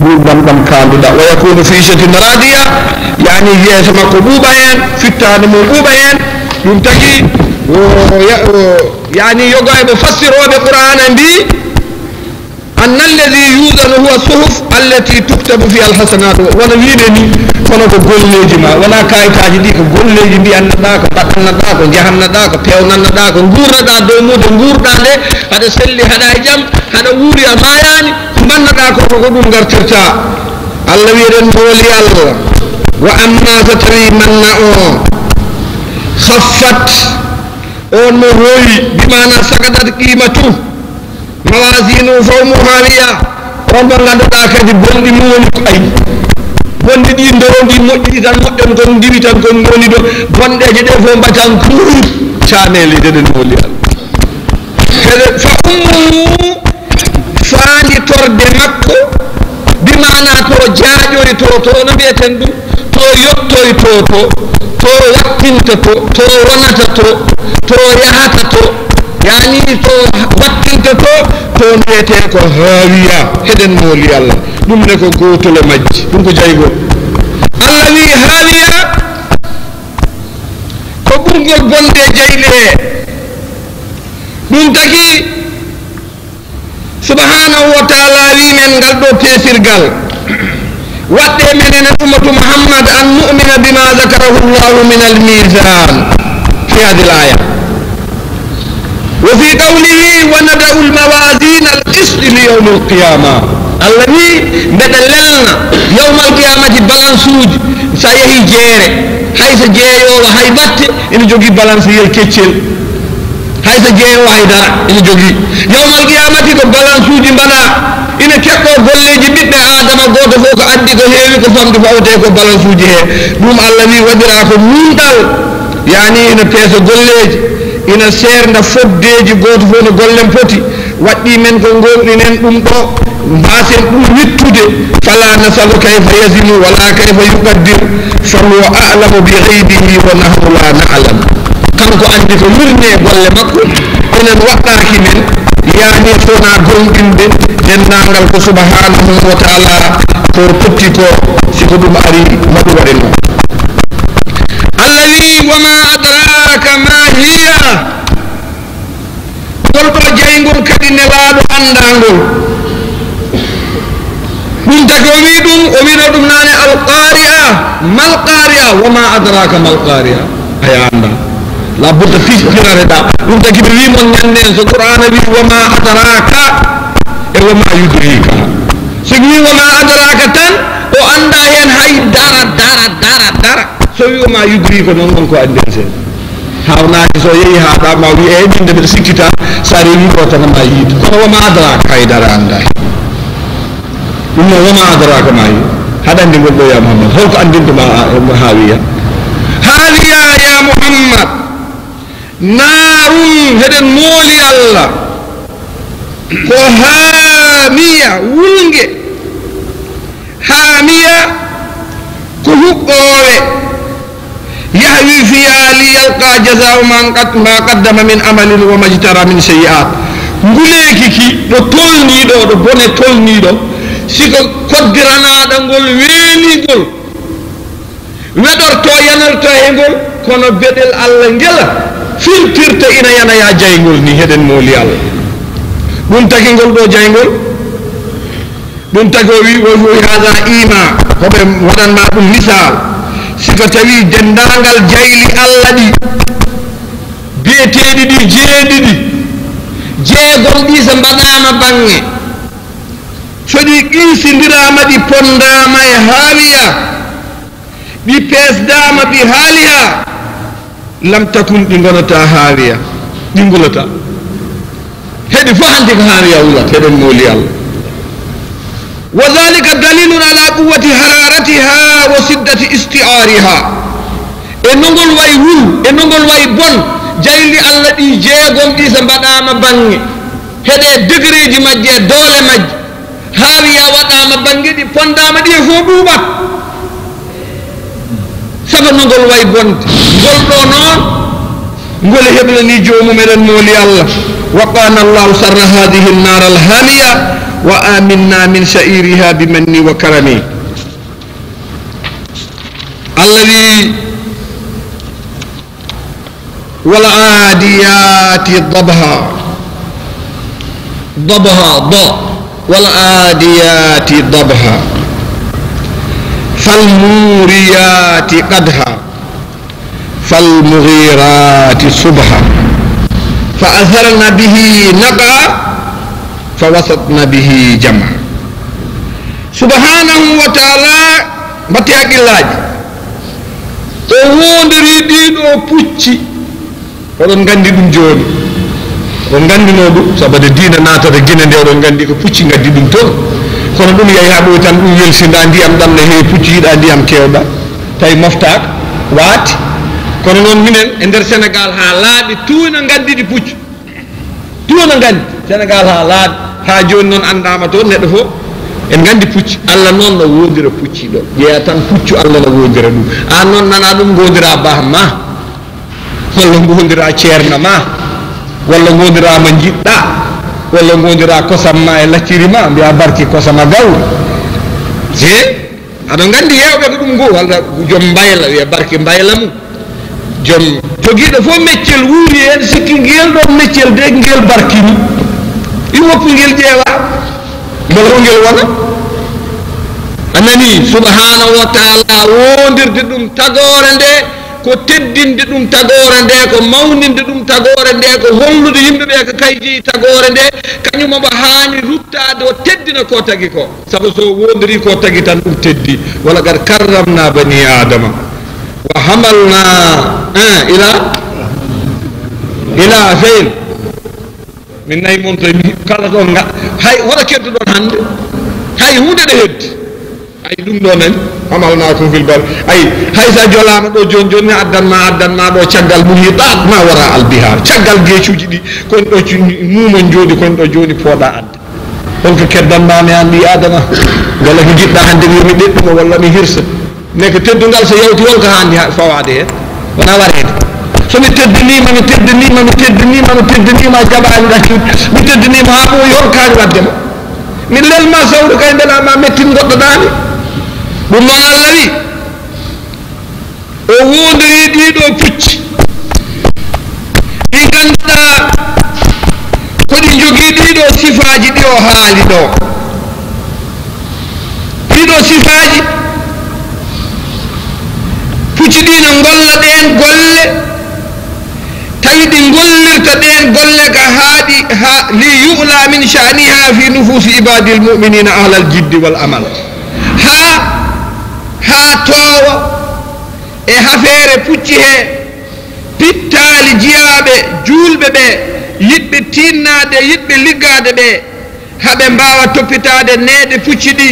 بام كاندودا ويكون في شتى رادية يعني يسمى قبوبين في التاني مقوبين يمتكي يعني يقع مفسر بقرآن بي أن الذي يوزن هو الصحف التي تكتب فيها الحسنات ولا يدني فانا كقول لجما ولا كاي تاجدي كقول لجدي أن ذاك بطن ذاك جهنم ذاك بيونا ذاك نور ذاك دومو نور ذاك هذا سلي هذا جم هذا وري أمايان من ذاك كقولون غرتشا الله يرن بولي الله وأما فتري من خفت أون مروي بمعنى سكتت قيمته موازين فوم هاليا on mo ganduɗa kadi bonɗi moni ay bonɗi ɗi ndorondi moƴƴi tan moƴƴon kon ndiwi tan kon ngoni ɗo bonɗeje ɗe fof mbatan kuuru canele deɗen moli al kede fa ummuhu faandi torde makko bimana to jaaƴori to no mbiyeten ɗum to yottoy to wattinta to wonata to yahata to yani to wattinta to mbiyete ko haawiya heɗen mooli Allah ɗum ne ko gotole majji ɗum ko jaygol Allah wi haawiya ko ɓurgol bonde jayli he ɗum tagi subhanahu wa ta'ala wi men ngal ɗo pesirgal wadde menen ummatu muhammad an nu'mina bima zakarahu Allah min al-mizan fi hadhihi al-aya وفي قوله وندع الموازين القسط ليوم القيامة الذي بدللنا يوم القيامة بالانسوج سيهي جيري حيث جيري وهي بات إن جوغي بالانس يلكتشل حيث جيري وهي دار إن جوغي يوم القيامة كو بالانسوج بنا إن كيكو بولي جبت آدم غوتو فوق أدي كو هيوي كو فامد فاوتي كو بالانسوج هي نوم الذي ودراكو نونتال يعني إن بيسو بولي ina serna foddeji goto fof no gollen poti waddi men ko golɗinen ɗum ɗo mbasen ɗum wittude fala nasalu kayfa yazinu wala kayfa yuqaddir fahuwa a'lamu bi ghaybihi wa nahnu la na'lam kanko andi ko wirne golle makko enen waɗɗaki men yani sona gonɗinde dennangal ko subhanahu wa ta'ala ko totti ko siko ɗum ari maɗu waɗen noon Allah wi wama adraka ma hiya ngol ɗo jaygol kadi nelaɗo andangol ɗum tagi o wi ɗum o wino ɗum nane alqari'a malqari'a wama adraka malqari'a aya anda la budda fisirareɗa ɗum tagi ɓe wimon ñanden so qur'ana wi wama adraka e wama yudrika so wi wama adraka tan o anda hen hay dara so wi'oma yudri ko noon wonko anden sen hawnaki so yeehi haɗa ma wi e min de mbiɗa sikkita sa rewi ɗo tan ma yiide kono woma adraka haydara anda ɗum noon woma adraka ma yi haɗa andi ngol ɗo ya Muhammad holko andintoma haawiya ya Muhammad narum heɗen mooli Allah ko haamiya wulnge haamiya ko huɓɓowe يهوي فيها ليلقى جزاء ما قدم من عمل وما اجترى من سيئات nguleki ki do tolnido do bone tolnido siko koddiranaɗa ngol weeligol wedorto yanarto e ngol kono beɗel Allah ngela filtirta ina yana ya jaygol ni heɗen mooli Allah ɗum tagi ngol ɗo jaygol ɗum tagi o wi o hada ima hoɓe waɗanma ɗum misal siko tawi dendangal jayli Allah ɗi biyeteɗi ɗi jeeɗiɗi jeegom ɗi so mbaɗama bange so ɗi qisidirama ɗi pondama e haaliya ɗi pesdama ɗi haaliya lam takun ɗi gonata haaliya ɗi ngulata heɗi fo hande ko haaliya wulat heɗen mooli Allah وذلك دليل على قوة حرارتها وشدة استعارها enongol way wul enongol way bon jayli Allah ɗi jeegom ɗi so mbaɗama bange heɗe degré ji majje doole majje haawiya waɗama bange ɗi pondama ɗi e fo ɗuuɓat sago nongol way bonde ngol ɗo noon ngol heɓlani jomum eɗen mooli Allah wa qana Allahu sarra hadihi an-nar al-hamiya وآمنا من سائرها بمني وكرمي الذي والعاديات ضبها والعاديات ضبها فالموريات قدها فالمغيرات صبحا فأثرن به نقعا فوسطن به جمعا سبحانه وتعالى باتياك الله ووندري دينو pucci oɗon gandi ɗum joni on gandino ɗum sababu diina natata guine nde oɗon gandi ko pucci gaddi ɗum toon kono ɗum yeehi ha ɗo tan ɗum welsinda ndiyam ɗam ne heewi pucci yiɗa ndiyam kewɗa tawi moftaka waati kono noon minen e nder Sénégal ha laaɓi tuuna gandidi puccu tuuna gandi Sénégal ha laaɓi ha joni noon andama toon neɗɗo fof en gandi pucci Allah noon no wodira pucci ɗo ƴeeya tan puccu Allah no wodira ɗum an noon nana ɗum godira bahma walla godira ceerno ma walla godirama jiɗɗa walla godira kosam ma e lacciri ma mbiya barki kosama gawri je aɗa gandi yewɓe ko ɗum go walla joom mbayla wiya barki mbayla mum joom joguiɗo fof meccel wuuri hen sikki ngel ɗon meccel de ngel barkini ɗi woppi ngel ƴeewa mbala ko ngel wona anani subhanahu wa taala wondirde ɗum tagore nde ko teddinde ɗum tagore nde ko mawninde ɗum tagore nde ko hollude yimɓeɓe ko kayji tagore nde kañum omo haani ruttade o teddina ko tagi ko sabu so wondiri ko tagi tan ɗum teddi wala qad karramna bani adama wa hamalna ila feyn min nayi moon to kala ɗon hay waɗa kedduɗon hande hay hunde ɗe heddi ay ɗum ɗo nani hamalnakum fil bar ay hay sa jolama ɗo joni joni addanma ɗo caggal muhitat ma wara albihar caggal geecuji ɗi kon ɗo mumon jooɗi kon ɗo joni pooɗa adde holko keddanmami an ɓi adama walla ko jiɗɗa hande mi ɗeɗɗuma walla mi hirsa mais ko teddungal so yawti holko handi fawade hen wona warede somi teddinima jaɓani ɗaccude mi teddinima ha ɓooyi holko hani waddema mi lelma sawru kay mbeɗama mettin goɗɗo ɗani ɗum noon Allah wi o wondiri ɗiɗo pucci ɗi ganduɗa koɗi jogui ɗiɗo sifaji ɗi o haali ɗo ɗiɗo sifaji pucci ɗi no golla ɗen golle tawi ɗi gollirta ɗen golle ka haaɗi li yu'la min sha'niha fi nufusi ibadil mu'minina ahlal jiddi wal amal ha toowa e hafeere pucci he pittaali jiyaɓe julɓe ɓe yiɗɓe tinnade yiɗɓe liggade ɓe haɓe mbawa toppitade neeɗe pucci ɗi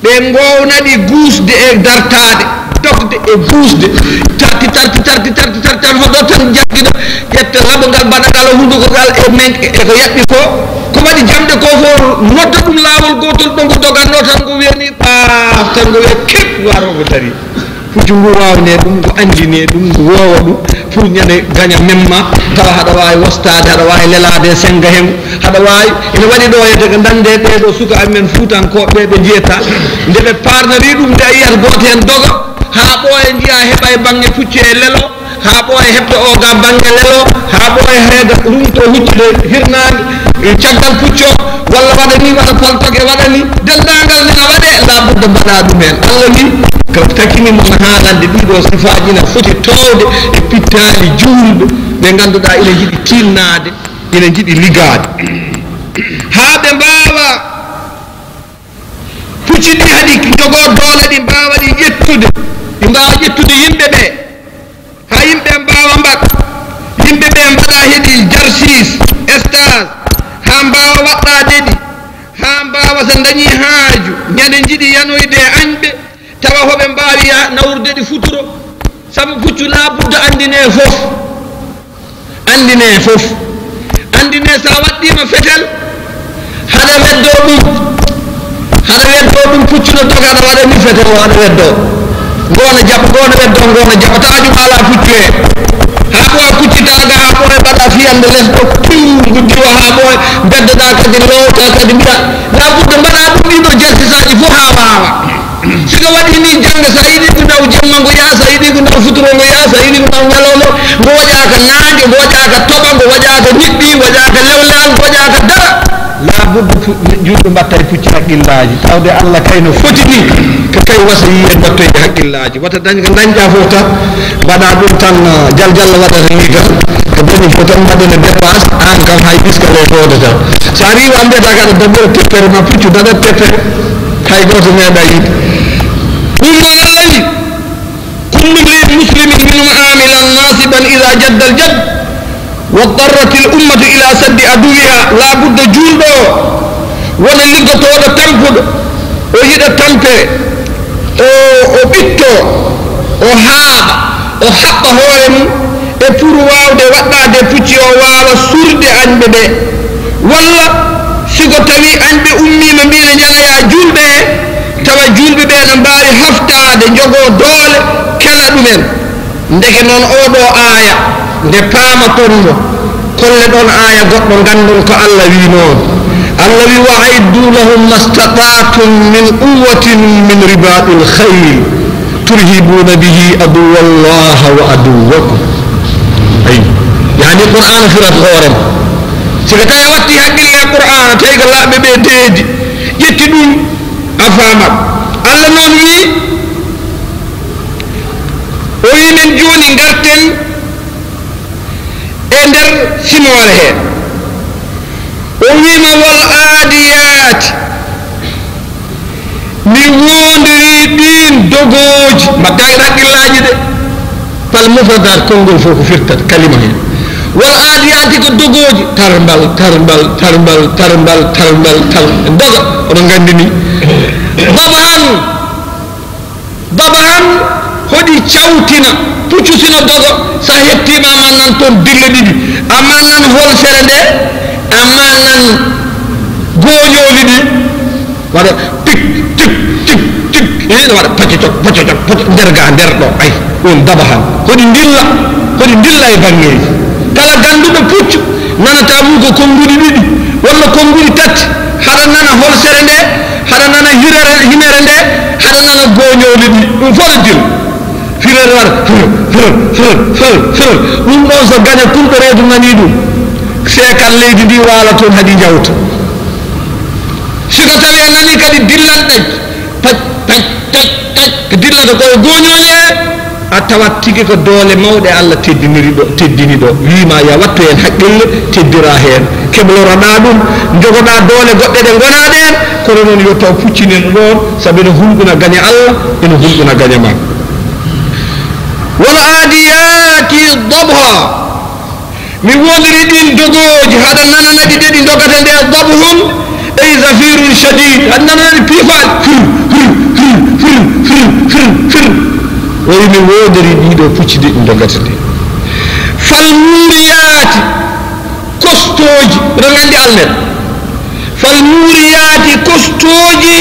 ɓe gownaɗi guusde e dartade dogde e guusde tarti tan hoɗo tan jaggiɗo ƴetta laɓogal baɗagal hundukogal e men eko yaɓɓi ko ko waɗi jamde ko fo nodda ɗum laawol gotol ɗo ngo doganno tan ngo wiyani ɓaaf tan ngo wiya kep warogo dari puccu ngu wawne ɗum ngo andine ɗum ngo wowa ɗum pour ñande gaña memma tawa haɗa wawi wostade haɗa wawi lelade senga hen haɗa wawi ene waɗi ɗo yede ko dande ɓeɗo suka amen fuutankoɓe ɓe jiyata nde ɓe parnari ɗum nde a yiyata goto hen doga ha ɓooya jiya heɓa e banggue puccu e lelo ha ɓooya heɓde o ga banggue lelo ha ɓooya heeda rumto huccude hirnade caggal pucco walla waɗa ni waɗa paltogue waɗa ni dendagal ne a waɗe labudde mbaɗa ɗum hen Allah wi ko takini mon haalande ɗiɗo sifaji ne foti towde e pittali julɓe ɓe ganduɗa ina jiiɗi tinnade ina jiiɗi ligade ha ɓe mbawa pucci ɗi haɗi jogo doole ɗi mbawa ɗi ƴettude ɗi mbawa ƴettude yimɓe ɓe ha yimɓe mbawa mbaɗ yimɓe ɓe mbaɗa heeɗi jarsis stage ha mbawa waɗɗade ɗi ha mbawa so dañi haaju ñande jiiɗi yanoyde añɓe tawa hoɓe mbawi nawrude ɗi futuro saabu puccu labudde andine fof andine sa waɗɗima fetel haɗa weddo ɗum puccu no doga aɗa waɗa ni fetel o aɗa weddo gona jaɓa tawa ɗum ala puccu he ha ɓoye kuccitaga ha ɓoye mbaɗa fiyande less ɗo piwgo diwa ha ɓoye beddoɗa kadi lowta kadi mbiɗa labudde mbaɗa ɗum ɗiɗo jaltisaji fof ha wawa siga waɗi ni janga sa yiɗi ko ndaw jemma ngo yaa sa yiɗi ko ndaw futuro ngo yaa sa yiɗi ko ndaw ñalowlo ngo waƴaka naange ngo waƴaka toɓa ngo waƴaka ñiɓɓi waƴaka lewlal ngo waƴaka dara labudde julɗo mbatta e pucci haqqillaji tawde Allah kayno foti ni ko kay wasa yiyen mbattoyde haqqillaji wata dañ ko dañƴa fof tan mbaɗa ɗum tan jaljalla waɗata ni tan ko dañi fof tan mbaɗene dépense an kam hay biskale fode tan sa riwa mbiyata kaɗa dabbere teppere ma puccu daɗat teppere hay goto meeɗa yiide ɗum no Allah wi kullu muslimin minhum amilan nasiban ida jadda al jadd واضطرت الأمة إلى سد عدوها لا بد جولدو ولا لغتو تامبود o yiɗa tampere o ɓitto o haaɓa o haɓɓa hoore mum e pour wawde waɗɗade pucci o wawa surde añɓe ɓe walla sigo tawi añɓe ummima mbina ñalaya julɓe tawa julɓe ɓe no mbawi haftade jogo doole kala ɗumen ndeke noon oɗo aaya nde paamatonmo kolle ɗon aaya goɗɗo gandon ko Allah wi noon Allah wi wa aiddu lahum mastata'tum min quwwatin min ribatil khayl turhibuna bihi aduwallah wa aduwakum ay yani qur'an firat hoorem sika tawi a watti haqqille qur'an tawi ko laaɓe ɓe deedi ƴetti ɗum a faamat Allah noon wi o wi men joni garten e nder simore he o wima wal aadiyati mi wondiri ɗin dogoji mbatta hen haqqillaji de pal mufradat konngol fof ko firtat kalima hen wal aadiyati ko dogoji tarbal tarbal tarbal tarbal tarbal tal doga oɗo gandi ni babahan hoɗi cawtina puccu sino dogo sa hettima ma nan toon dille ɗiɗi amma nan holsere nde amma nan gooñoli ɗi waɗa tik tik tik tik ene waɗa pacocok pacocok nder ga nder ɗo ay ɗum dabahan hoɗi dilla e bangeji kala ganduɗo puccu nanata mum ko konnguɗi ɗiɗi walla konnguɗi tati haɗa nana holsere nde haɗa nana himere nde haɗa nana gooñoli ɗi ɗum fof ɗo dilla firere waɗa ɗum ɗon so gaña kulɗo reedu nani ɗum seekal leydi ndi waala toon haɗi jawta siko tawi a nani kadi dillanɗe pac pac pac pac ko dillata koye gooñoñe a tawat tigi ko doole mawɗe Allah teddini ɗo wima ya wattu hen haqqille teddira hen kebloroɗa ɗum jogoɗa doole goɗɗe ɗe gona ɗen kono noon yo taw puccinino ɗon saabu ene hulɓuna gaña Allah ene hulɓuna gaña ma wal adiyati dabha mi wondiri ɗin dogoji haɗa nananaɗi ɗe ɗi dogata nde dabhum ay zafirun shadid haɗa nananaɗi piifal o wi mi wondiri ɗiɗo puccidi ɗi dogata nde fal muriyati kostoji oɗon gandi almen fal muriyati kostoji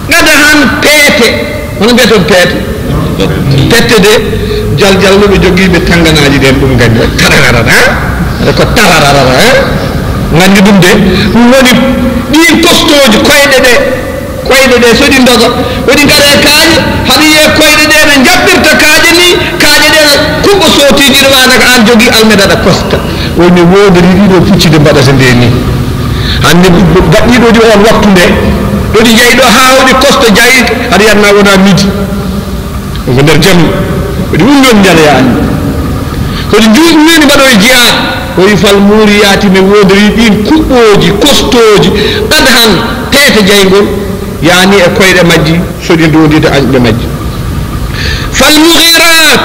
qadahan peete hono mbiyaton peete pette de jaljalluɓe jogiiɓe tanganaji ɗen ɗum gandi tararara aɗa ko tararara gandi ɗum de ɗum woni ɗin kostoji koyɗe ɗe so ɗi doga woɗi gaɗe kaaƴe haɗa yiye koyɗe ɗe ne jaɓɓirta kaaƴe ni kaaƴe ɗe ne kuɓɓo sootiji ɗe wana ko an jogui almeɗa aɗa kosta woni wodori ɗiɗo puccide mbaɗata nde ni hande baɗɗiɗo ɗi on waktu nde ɗoɗi jeeyi ɗo ha hoɗi kosta jayi aɗa yanna wona midi ko nder jamma waɗi ɗum ɗon jaleyani koɗi juɗmini mbaɗoye jihad o wi fal muriyati mi wodori ɗin kuɓɓoji kostoji qad han peete jaygol yani e koyɗe majji soɗi dodide añɓe majji fal muhirat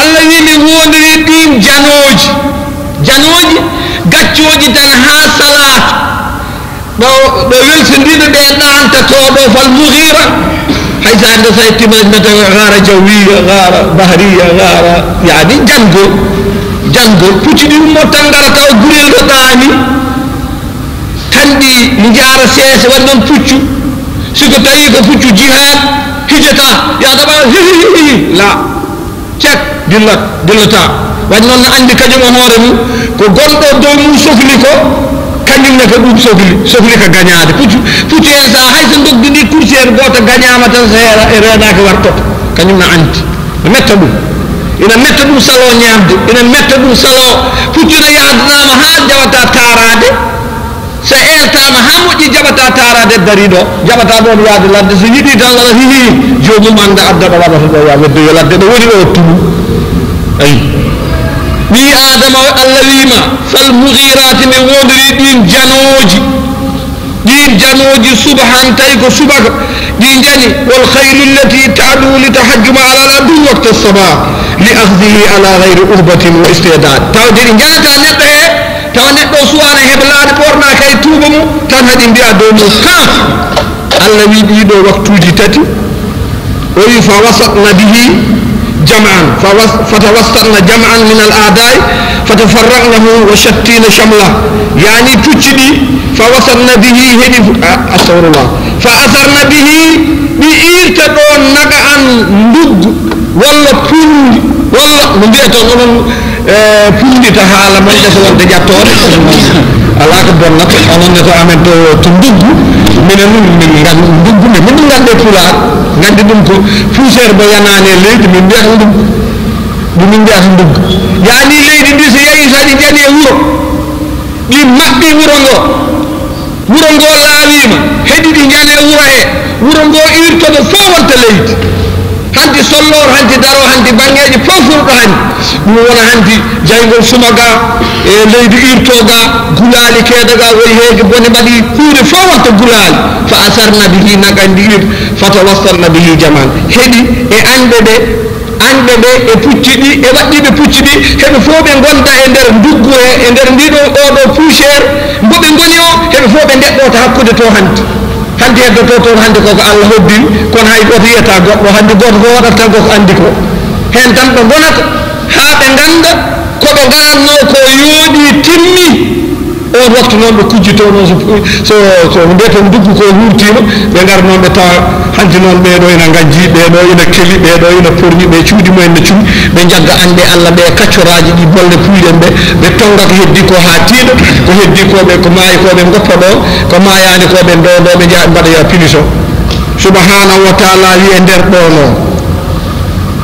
Allah wi mi wodori ɗin janoji gaccoji tan ha salat ɗo welsindiɗo ɗe ɗantato ɗo fal muhira hay sa ande sa ittimanata gara jawiya gara bahriya gara yani jangol pucci ɗi ummo tan gara taw gurel ɗo ɗaani tan ɗi jara seese waɗi noon puccu siko tawi ko puccu jihad hijata yagaɓa hihihi la cek dillata waɗi noon no andi kañum o hoore mum ko gonɗo dow mum sohli ko kañum ne ko ɗum sohli ko gañade puccu en sa hay so dogdini coursiére goto gañama tan so renaki wartoto kañum ne andi ne metta ɗum ina metta ɗum salo ñamde ina metta ɗum salo puccu ne yaddanama ha jawata tarade so eltama ha moƴƴi jaɓata tarade dariɗo jaɓata ɗon yaade ladde so yiiɗi tan ala hihi jomum anda adda ɗo waɗata ɗo ya weddoyo ladde ɗo woni ɗo tunu ayi ɓi adama allah wima fal mughirati min wodiri ɗin janoji subhan tawi ko subaka ɗi jani wal khaylu allati ta'du li tahajjuma ala al-adu waqta as-sabah li akhdhihi ala ghayri uhbatin wa istidad tawde ɗi janata neɗɗo he tawa neɗɗo suwana heblade ɓorna kay tuuba mum tan haɗi mbiya dow mum ha allah wi ɗiɗo waktuji tati o wi fa wasatna bihi jam'an فتوسطنا جمعا من الأعداء فتفرقنه وشتينا شمله يعني تجدي فوصلنا به هدي أستغفر الله فأثرنا به بإيرتدون نقعا ندق ولا بول ولا نبيت أنهم pundi ta haala man def wonde jattore ala ko bonna onon ne to amen to nduggu minen min ngal nduggu min ngande pulaar ngande dum ko poussière bo yanane leydi min biya nduggu dum min biya nduggu yani leydi ndi so yeyi sadi jani e wuro di mabbi wuro ngo laawima hedi di jani e wuro ngo irtodo fo wonta leydi hanti sollor hanti daro hanti bangeji fof furɗo hanti ɗum wona hanti jaygol sumaga e leydi irtoga gulali keedaga woyi heege bone mbaɗi kuuɗe fof watta gulali fa asarna bihi nagandi ir fatawassalna bihi jaman heɗi e anɓe ɓe e pucci ɗi e waɗɗiɓe pucci ɗi heɓe fof ɓe gonda e nder nduggu e nder ndiɗo oɗo poussiére mboɓe goni o heɓe fof ɓe ndeɗɗota hakkude to hanti hande heddoto toon hande koko allah hoddiri kono hay goto yiyata goɗɗo hande goto ko waɗata tan koko andi ko hen tan ɓe gonata ha ɓe ganda koɓe garanno ko yooɗi timmi on waktu noon ɓe kujjito noon so nde to nduggu ko hurtima ɓe gara noon ɓe tawa hanti noon ɓeɗo ina gajji ɓeɗo ina keli ɓeɗo ina porñi ɓe cuuɗi mumen ne cuuɗi ɓe jagga ande allah ɓe kaccoraji ɗi bolle puyɗen ɓe ɓe tonga ko heddi ko ha tiiɗo ko heddi koɓe ko maayi koɓe goppa ɗo ko mayani koɓe ndoɗo ɓe jaa mbaɗoya punition subhanahu wa taala wi e nder ɗo noon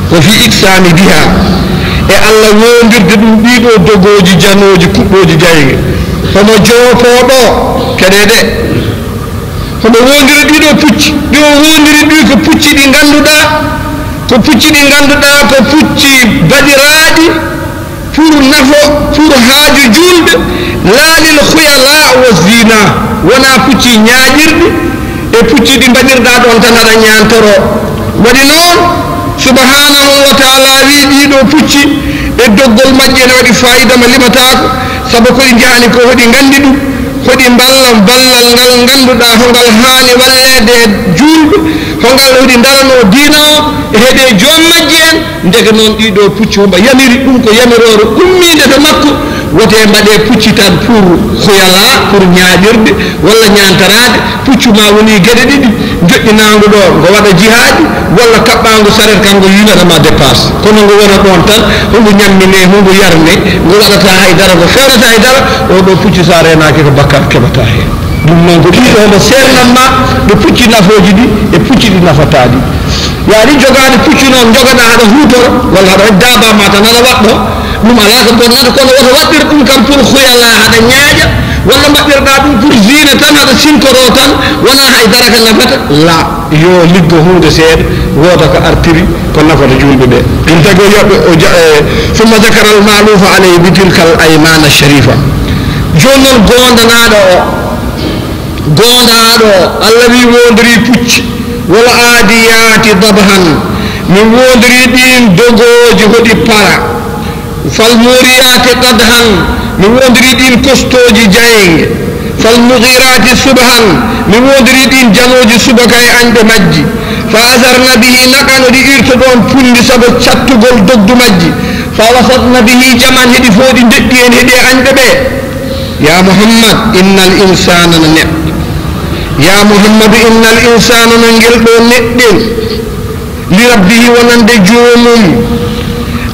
ko fi iksami biha e allah wondirde ɗum ɗiɗo dogoji janoji kuɓɓoji jayge homo jootoɗo keɗede homo wondiri ɗiɗo pucci ɗi o wondiri ɗi ko pucci ɗi ganduɗa ko pucci baɗiraɗi pour nafo pour haaju julɓe laalil khuyala wa zina wona pucci ñaaƴirɗi e pucci ɗi mbaɗirɗa ɗon tan aɗa ñantoro waɗi noon subhanahu wa taala wi ɗiɗo pucci e doggol majje ne waɗi fayida ma limatako sabu koɗi jahani ko hoɗi gandi ɗum hoɗi ballal ngal ganduɗa hongal haani wallede julɓe hongal hoɗi darano diina o e heeɗe joom majji en ndege noon ɗiɗo pucci hoɓa yamiri ɗum ko yamirore ummide to makko wote mbaɗe pucci tan pour huyala pour ñaaƴirde walla ñantarade puccu ma woni gueɗe ɗiɗi joƴƴinago ɗo ngo waɗa jihaadi walla kaɓɓago saret kanko yinatama dépasse kono ngo wona ɗon tan hongo ñammine hongo yarne ngo waɗata haydara ngo fewnata haydara oɗo pucci sa renaki ko bakkat keɓata hen ɗum noon ko ɗiɗo homo sernanma ɗo pucci nafoji ɗi e pucci ɗi nafataɗi yaani jogade pucci noon jogoɗa haɗa hutoro walla haɗa waɗi dabama tan aɗa waɗɗo ɗum ala ko bonnata kono woto waɗɗir ɗum kam pour huyala haɗa ñaaƴa walla mbaɗɗirɗa ɗum pour zina tan haɗa sintoro tan wona haydara ka nafata la yo liggo hunde seeɗa woda ko artiri ko nafata julɓe ɓe ɗum tagi o yoɓɓe summa zakara al malufa alayhi bi tilka al aymana sharifa joni noon gondanaɗo o allah wi wondiri pucci wala adiyati dabhan min wondiri ɗin dogoji hoɗi para fal muriyati qadhan min wondiri ɗin kostoji jayenge fal mughirati subhan min wondiri ɗin janoji subaka e anɗe majji fa asarna bihi nakano ɗi irto ɗon pundi saabu cattugol dogdu majji fa wasatna bihi jaman heɗi foɗi deɗɗi en heeɗi anɗe ɓe ya muhammad innal insana no neɗɗo ya muhammadu innal insana no ngel ɗo neɗɗen li rabbihi wonande joomum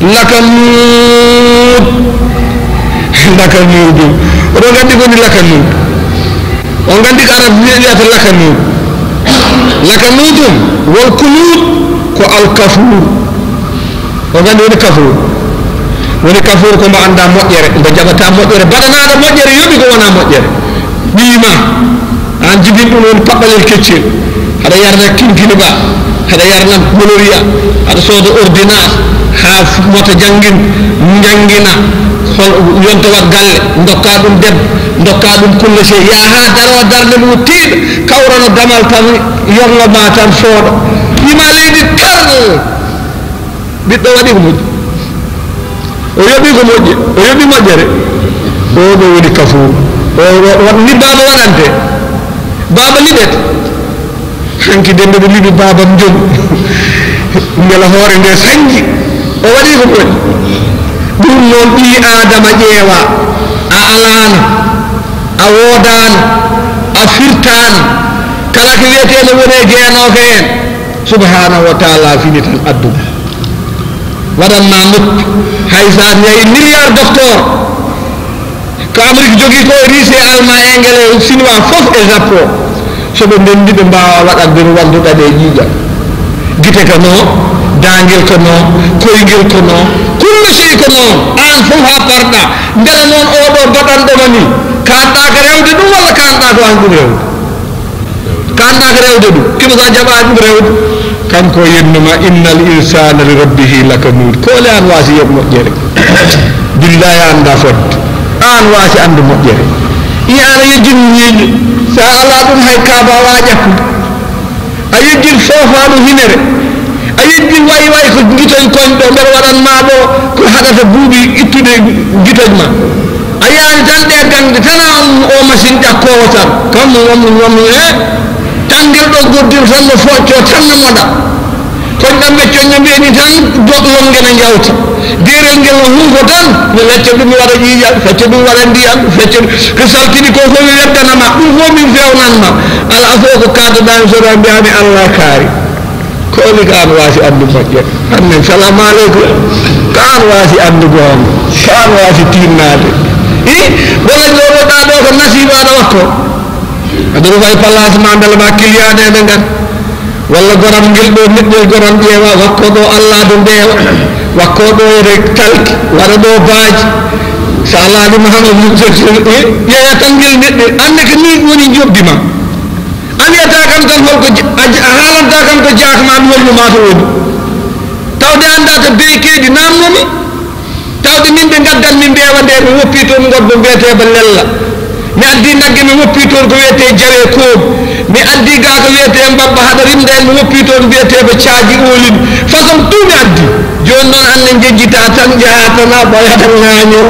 laka nuud oɗo gandi koni lakanu on gandi ko arab wiyata lakanu lakanutum wal kunut ko al kafur o gandi woni kafur ko mbo anda moƴƴere mbo jaɓata moƴƴere baɗanaɗo moƴƴere yoɓi ko wona moƴƴere ɓiima an jibin ɗum woni paɓɓalel keccel haɗa yarna kinkini ba haɗa yarna moloria haɗa sooda ordonnance ha moto jangina yonta wat galle dokka ɗum debbo dokka ɗum kulle se yaha daro darde mum tiiɗo kawrano damal tan yorloma tan sooɗo ɓima leydi tar ɓiɗɗo waɗi ko moƴƴi o yoɓi ko moƴƴi o yoɓi moƴƴere oɗo woni kafuru ni baba waɗante baba liɓete hanki de mbeɗo liɓi babam jogi beela hoore nde sañji o waɗi ko moƴƴi ɗum noon ɓi adama ƴeewa a alano a woodano a firtano kala ko wiyeteno wone jeenoka en subhanahu wa taala fini tan adduna waɗanma noppi hay sa yahi milliard docteur ko Amérique jogui ko Russie Allemand Anglais Chinois fof e Japon soɓe ndendi ɓe mbawa waɗande no walduɗa ɗe ƴiiƴam gite ko noon dangel ko noon koygel ko noon kullu sey ko noon an fof ha parɗa beele noon oɗo baɗanɗoma ni kanɗa ko rewde ɗum walla kanɗa ko an ɗum rewde kanɗa ko rewde ɗum kimo sa jaɓa ɗum rewde kanko yennuma innal insana li rabbihi lakanuud koole an waasi yoɓ moƴƴere billahi anda fodde an waasi andu moƴƴere i ana yejjin ñiiƴe sa ala ɗum hay kaaba wa ƴakkude a yejjin foofaɗo hinere a yejjin wayi ko guitoñ koñ ɗo mbeɗa waɗanma ɗo ko haɗata buuɓi ittude guitoñ ma a yaani tan ɗe gande tan o machine ƴakkowo tan kam wammu tangel ɗo goddiro tan no focco tan no moɗa koñɗam ɓeccon no mbiyani tan longene jawti derel ngel no hunko tan no fecce ɗum waɗa ƴiiƴal fecce ɗum waɗa ndiyam fecce ko saltini ko fof weddanama ɗum fof min fewnanma ala fof ko kaddoɗami soɗa mbiyami Allah kaari kooli ko an waasi andu moƴƴere annen salamu aleykum ko an waasi andu goonga ko an waasi tinnade walla jooɗoɗa ɗo ko nasibaɗo wakko aɗa rufa e place ma beele ma kiliyane ene ngan walla goram ngel ɗo neɗɗo goram ƴeewa wakko ɗo Allah do ndeewa wakko ɗo ene talki waɗa ɗo baaji sa alaɗi Mahamadou ƴeeya tan ngel neɗɗo ande ko ni woni jobbima an wiyata kam tan holko a haalanta kam ko jakma an holnuma to woni tawde anda to beykeedi namnomi tawde min ɓe gaddan min mbewa nde mi woppi toon goddo mbiyeteɓe lella mi addi nagge mi woppi toon ko wiyete jawe koob mi addi ga ko wiyete mbabba haɗa rimde en mi woppi toon mbiyeteɓe caaji olin façon tout mi addi joni noon anne jejjita tan jaha tan a ɓoyata ŋaño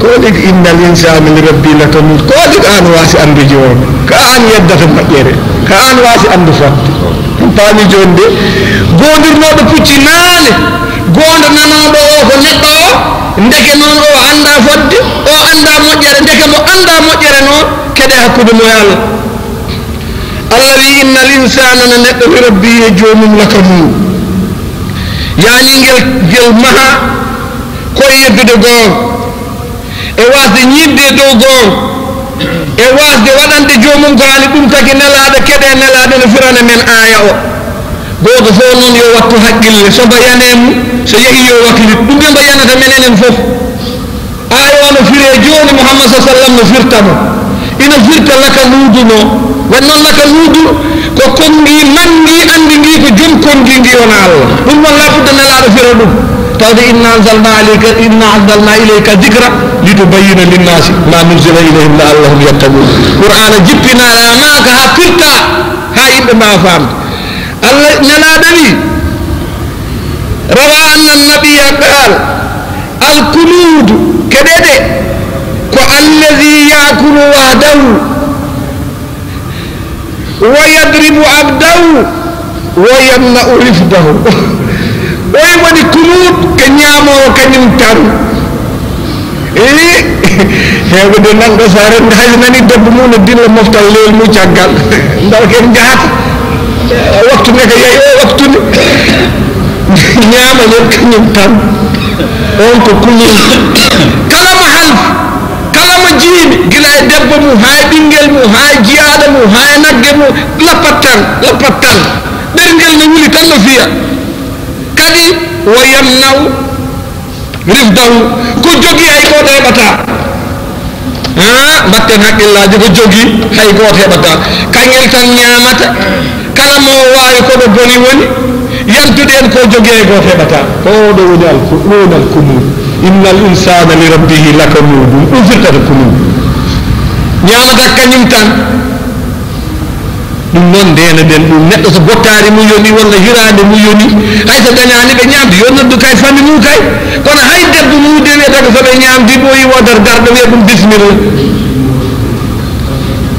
kooli ko innal insana li rabbi lakanuud kooli ko an waasi andu joni ko an yeddata moƴƴere ko an waasi andu fodde paami joni de gondirnoɗo pucci naane gondo nanoɗo o ko neɗɗo o ndeke noon o anda fodde o anda moƴƴere ndeke mo anda moƴƴere noon keɗe hakkude mo Allah Allah wi innal insana no neɗɗo li rabbi e jomum lakanuud yani ngel maha koye yeddude goonga e wasde ñidde dow goonga e wasde waɗande jomum ko haali ɗum tagi nelaɗo keɗe nelaɗo no firana men aya o goto fof noon yo wattu haqqille so mbayanemu so yeehi yo wakkilit ɗum ɓe mbayanata men enen fof aya o no fire joni Muhammad sa sallam no firtamo ina firta lakanuudu no wan noon lakanuudu ko kongi mangi andi ngi ko jom kongi ngi wona Allah ɗum noon labudde nelaɗo fira ɗum tawde inna anzalna ilayka dicra litubayyina linnasi ma nuzila ilayhim laallahum yattaqun qur'ana jippinama ko ha firta ha yimɓe ma famde Allah nelaɗo wi rawa anna nabiya qal alkunuud keɗeɗe ko allazi yakulu wahdahu wa yadribu abdahu wa yamna'u rifdahu oyi woni kunuud ko ñaamowo kañum tan hewɓe de nanɗo sa rende hay nani debbo mum no dilla moftal lewol mum caggal ndaw ken jahata waktu nde ko yeeyi o waktude ñaama nen kañum tan on ko kunuud kala mo half kala mo jiimi gila e debbo mum haa e ɓinngel mum haa e jiyaaɗo mum haa e nagge mum lappat tan ɗerngel no wuli tan no fiya kadi wo yamnaw rifdahu ko jogii hay gooto heɓata mbatten haqqillaji ko jogii hay gooto heɓata kaŋŋel tan ñaamata kala mo waawi koɗo boni woni yantude en ko jogii hay gooto heɓata ko ɗo woni alkunut innal insana li rabbihi lakanudum ɗum firtata kunut ñaamata kañum tan ɗum noon ndena ɗen ɗum neɗɗo so bottaari mum yoni walla hiraande mum yoni hay so dañaani ɓe ñaamde yo noddu kay famille mum kay kono hay debbo muude wiyata ko so ɓe ñaamdi ɓooyi wodar garɗo wiya ɗum bisimilla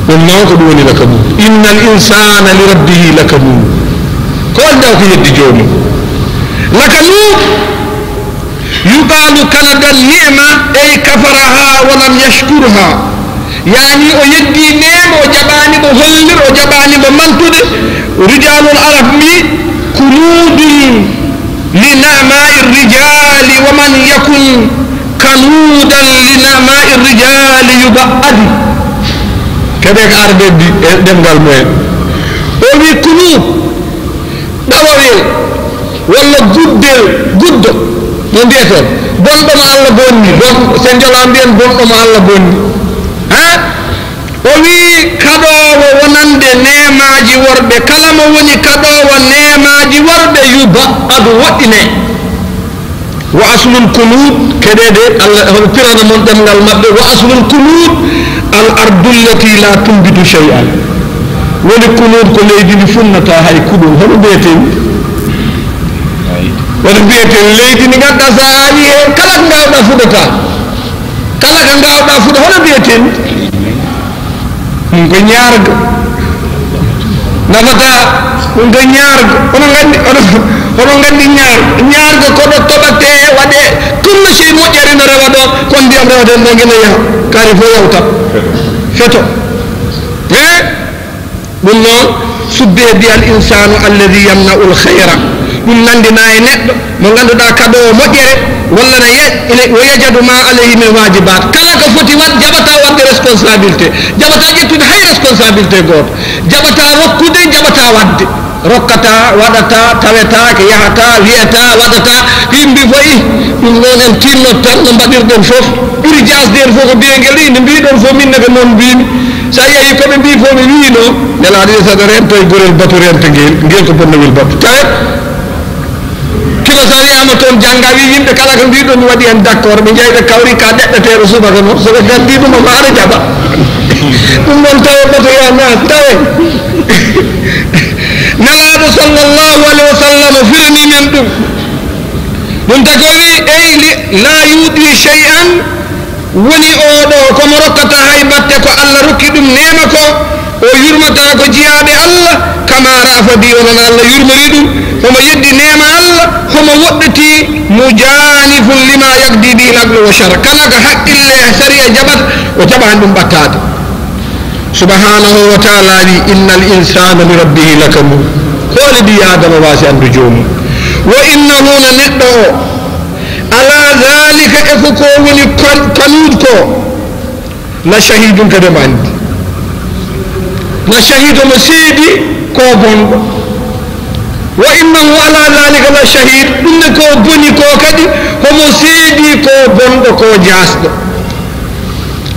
ɗum noon ko ɗum woni lakanut innal insana li rabbihi lakanut ko waldaw ko yeddi joomum lakanut yuqalu kanada ni'ma ey kafaraha walam yashkurha yani o yeddi neema o jaɓani mo hollir o jaɓani mo mantude rijalul arab mi kunudun li namai rijali wa man yakun kanudan li namai rijali yubaadi keɓe ko arde e ɗemgal mumen o wi kunud ɗawawel walla guddo no mbiyeton bonɗomo allah bonni so jola mbiyen bonɗomo allah bonni o wi kaɗowo wonande nemaji worɓe kala mo woni kaɗowo nemaji worɓe yubaadu woɗɗine wa aslul kunud keɗede allah hono pirana mon ɗemgal maɓɓe wa aslul kunud al ardullati la tumbitu shay'an woni kunud ko leydi ndi funnata hay kuɗum hono mbiyeten wono mbiyeten leydi ndi ganduɗa sa awi hen kala ko gawɗa fuɗata kala ko gawɗa fuɗa hono mbiyeten ɗum ko ñaarga nafata ɗum ko ñaarga onon gandi ñaarga koɗo toɓate waɗe kullu sey moƴƴere no rewa ɗon kon ndiyam rewate no guena yaha kaari fof yawta feto ɗum noon subbe bi al insanu alladi yamna'u l hayra ɗum nandina e neɗɗo mo ganduɗa kaɗowo moƴƴere walla wo yajadu ma alayhi min wajibat kala ko foti wat jaɓata wadde responsabilité jaɓata ƴettude hay responsabilité goto jaɓata rokkude jaɓata wadde rokkata waɗata tawetake yahata wiyata waɗata yimɓe foyi ɗum noon en tinnot tan no mbaɗirɗen foof ɓuuri jasde en fof ko biyengel inde mbiɗon fof minne ko noon mbimi sa yeehi koɓe mbi fof mi wino nelaɗo saɗa rento e gorel batu rento ngel ko bonnowel batu tawet kilo sa wiyama toon jangga wi yimɓe kala ko mbiɗon mi waɗi hen d' accord ɓe jeeyɓe kawri ka ɗeɗɗeteɗo subaka noon soɓe gandi ɗuma ma aɗa jaɓa ɗum noon tawe bato yana tawe nelaɗo sallllahu alayhi wa sallam firani men ɗum taki o wi ey la yuɗi shay'an woni oɗo komo rokkata hay batte ko allah rokki ɗum nema ko o yurmata ko jiyaɓe allah kama rafa bi onon allah yurmori ɗum homo yeddi nema allah homo woɗɗiti mujanifun lima yagdi bi laglo wa shar kala ko haqqille saria jaɓat o jaɓani ɗum ɓattade subhanahu wa taala wi inna al insana li rabbihi lakanut hoole mbi adama wasi andu jomum wa innahu no neɗɗo o ala dhalika e ko woni kanuud ko la shahidum kadema andi la shahid omo seedi ko bonɗo wa innahu ala dhalika la shahid ɗumne ko boni ko kadi homo seedi ko bonɗo ko jasɗo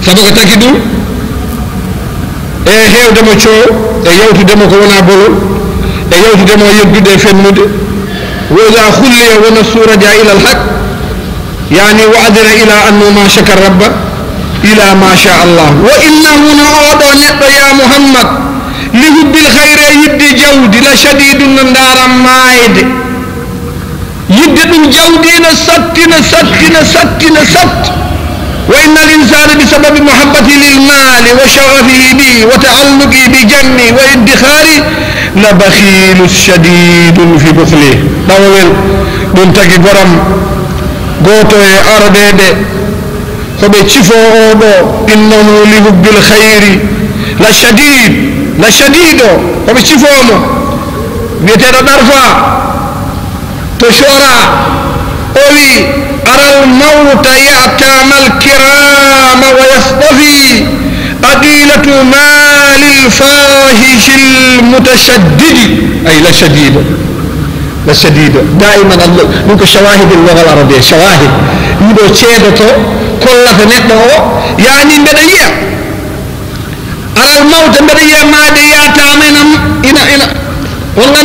sabu ko taki ɗum e hewdemo coow e yawtudemo ko wona bolol e yawtudemo yeddude e fennude wa ida hulliya wona suraja ila al haq yani wa adina ila annu ma shakar rabba ila ma sha Allah wa innahu no oɗo neɗɗo ya muhammad li hubbil hayre yidde jawdi la shadidun no ndaram maayde yidde ɗum jawdi no sattina wa inna al insana bi sababi muhabbati lil mali wa shaghafihi bi wa ta'alluqi bi janni wa iddikhari la bakhilun shadidun fi bukhli ɗawowel ɗum tagi goram goto e ardeɓe koɓe cifo oɗo innahu li hubbil hayri la shadid o koɓe cifomo wiyeteɗo ɗarfa to sora أوي أرى الموت يعتام الكرام ويصطفي أقيلة مال الفاحش المتشدد أي لا شديد دائما نك شواهد اللغة العربية شواهد يبو تشيدتو كل فنتو يعني بدأية على الموت بدأية ما دي يعتامنا إنا والله